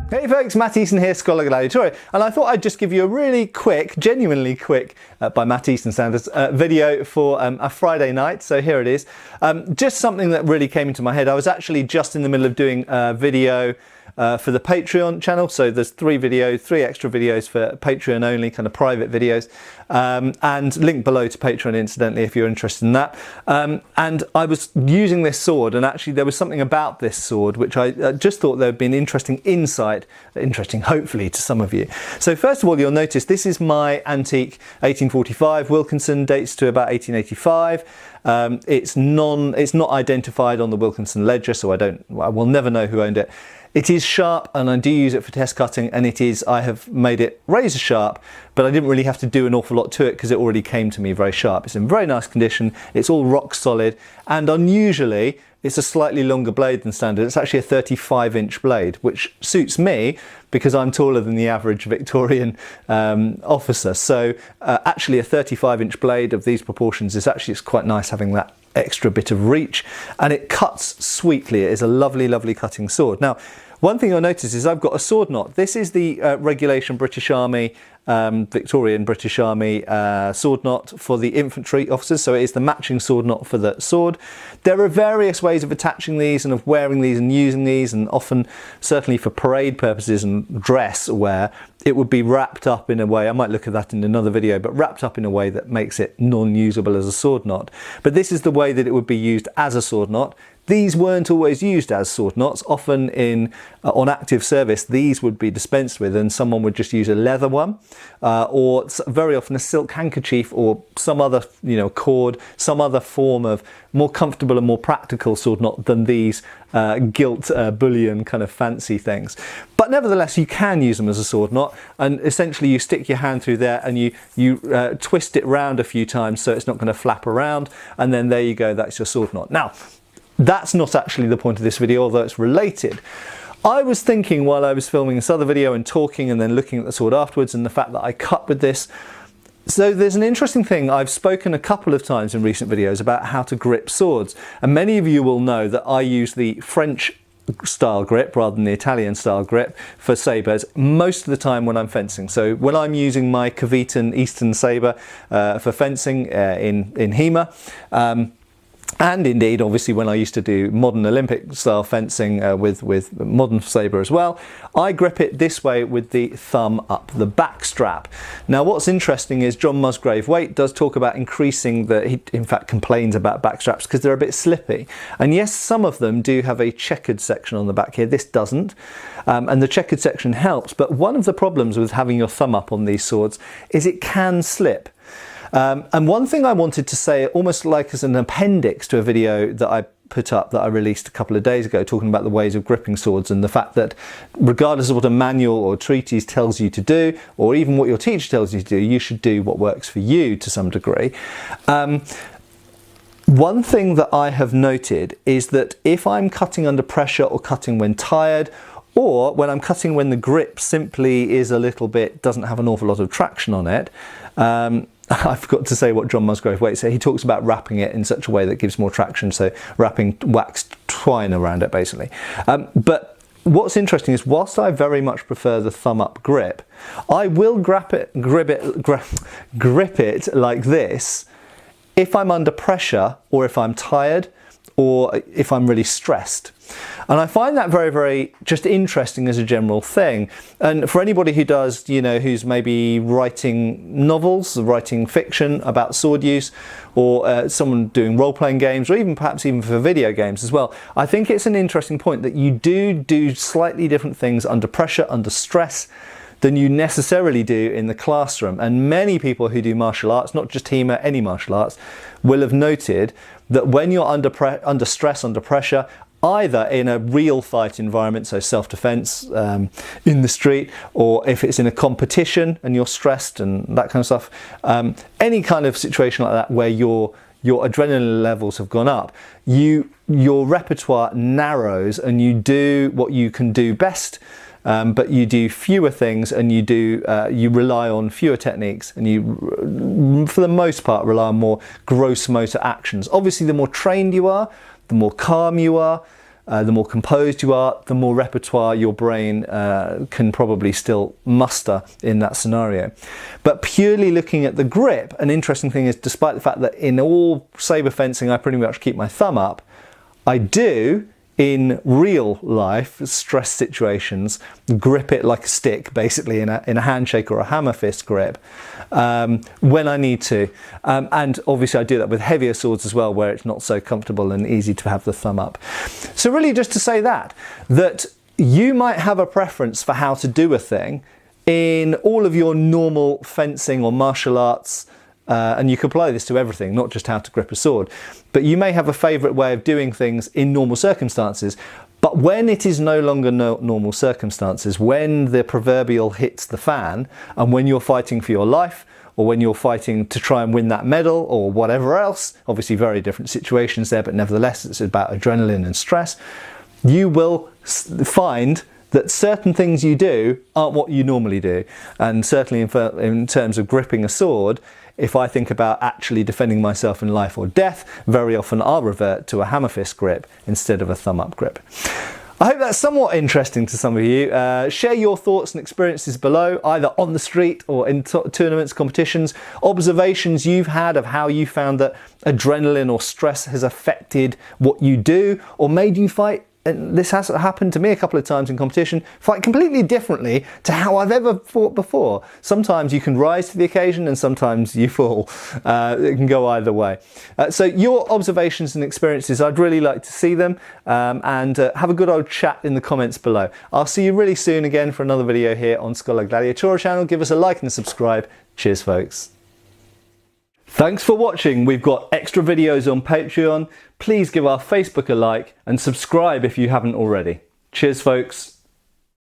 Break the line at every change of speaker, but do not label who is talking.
Hey folks, Matt Easton here, Schola Gladiatoria, and I thought I'd just give you a really quick, genuinely quick, by Matt Easton standards, video for a Friday night. So here it is. Just something that really came into my head. I was actually just in the middle of doing a video for the Patreon channel. So there's three extra videos for Patreon only, kind of private videos, and link below to Patreon incidentally if you're interested in that. And I was using this sword, and actually there was something about this sword which I just thought there would be an interesting insight, interesting hopefully to some of you. So first of all, you'll notice this is my antique 1845 Wilkinson, dates to about 1885. It's not identified on the Wilkinson ledger, so I will never know who owned it. It is sharp, and I do use it for test cutting, and I have made it razor sharp, but I didn't really have to do an awful lot to it because it already came to me very sharp. It's in very nice condition, it's all rock solid, and unusually it's a slightly longer blade than standard. It's actually a 35-inch blade, which suits me because I'm taller than the average Victorian officer. So actually a 35-inch blade of these proportions it's quite nice having that extra bit of reach, and it cuts sweetly. It is a lovely, lovely cutting sword. Now, one thing you'll notice is I've got a sword knot. This is the regulation British Army, Victorian British Army sword knot for the infantry officers. So it is the matching sword knot for the sword. There are various ways of attaching these and of wearing these and using these, and often, certainly for parade purposes and dress wear, it would be wrapped up in a way, I might look at that in another video, but wrapped up in a way that makes it non-usable as a sword knot. But this is the way that it would be used as a sword knot. These weren't always used as sword knots. Often on active service, these would be dispensed with, and someone would just use a leather one, or very often a silk handkerchief or some other, cord, some other form of more comfortable and more practical sword knot than these gilt bullion kind of fancy things. But nevertheless, you can use them as a sword knot, and essentially you stick your hand through there and you twist it round a few times so it's not going to flap around, and then there you go, that's your sword knot. Now, that's not actually the point of this video, although it's related. I was thinking while I was filming this other video and talking and then looking at the sword afterwards, and the fact that I cut with this. So there's an interesting thing. I've spoken a couple of times in recent videos about how to grip swords, and many of you will know that I use the French style grip rather than the Italian style grip for sabres most of the time when I'm fencing. So when I'm using my Cavitan Easton sabre for fencing in HEMA, and indeed, obviously, when I used to do modern Olympic style fencing with modern sabre as well, I grip it this way with the thumb up the back strap. Now, what's interesting is John Musgrave Waite does talk about increasing he in fact complains about back straps because they're a bit slippy. And yes, some of them do have a checkered section on the back here. This doesn't. And the checkered section helps. But one of the problems with having your thumb up on these swords is it can slip. And one thing I wanted to say, almost like as an appendix to a video that I put up that I released a couple of days ago, talking about the ways of gripping swords and the fact that regardless of what a manual or treatise tells you to do, or even what your teacher tells you to do, you should do what works for you to some degree. One thing that I have noted is that if I'm cutting under pressure or cutting when tired, or when I'm cutting when the grip simply is a little bit, doesn't have an awful lot of traction on it, I forgot to say what John Musgrave Waite said. He talks about wrapping it in such a way that gives more traction, so wrapping waxed twine around it basically. But what's interesting is whilst I very much prefer the thumb up grip, I will grip it like this if I'm under pressure, or if I'm tired, or if I'm really stressed. And I find that very, very just interesting as a general thing. And for anybody who does, who's maybe writing novels, writing fiction about sword use, or someone doing role-playing games, or perhaps even for video games as well, I think it's an interesting point that you do slightly different things under pressure, under stress, than you necessarily do in the classroom. And many people who do martial arts, not just HEMA, any martial arts, will have noted that when you're under stress, under pressure, either in a real fight environment, so self-defense in the street, or if it's in a competition and you're stressed and that kind of stuff, any kind of situation like that where your adrenaline levels have gone up, your repertoire narrows and you do what you can do best. But you do fewer things, and you rely on fewer techniques, and you, for the most part, rely on more gross motor actions. Obviously, the more trained you are, the more calm you are, the more composed you are, the more repertoire your brain can probably still muster in that scenario. But purely looking at the grip, an interesting thing is, despite the fact that in all sabre fencing I pretty much keep my thumb up, I do in real life stress situations grip it like a stick, basically in a handshake or a hammer fist grip, when I need to, and obviously I do that with heavier swords as well, where it's not so comfortable and easy to have the thumb up. So really just to say that you might have a preference for how to do a thing in all of your normal fencing or martial arts. And you can apply this to everything, not just how to grip a sword. But you may have a favourite way of doing things in normal circumstances. But when it is no longer normal circumstances, when the proverbial hits the fan, and when you're fighting for your life, or when you're fighting to try and win that medal, or whatever else, obviously very different situations there, but nevertheless it's about adrenaline and stress, you will find that certain things you do aren't what you normally do. And certainly in terms of gripping a sword, if I think about actually defending myself in life or death, very often I'll revert to a hammer fist grip instead of a thumb up grip. I hope that's somewhat interesting to some of you. Share your thoughts and experiences below, either on the street or in tournaments, competitions, observations you've had of how you found that adrenaline or stress has affected what you do or made you fight. And this has happened to me a couple of times in competition, fight completely differently to how I've ever fought before. Sometimes you can rise to the occasion and sometimes you fall. It can go either way. So your observations and experiences, I'd really like to see them, and have a good old chat in the comments below. I'll see you really soon again for another video here on Schola Gladiatoria channel. Give us a like and a subscribe. Cheers, folks. Thanks for watching. We've got extra videos on Patreon. Please give our Facebook a like and subscribe if you haven't already. Cheers, folks.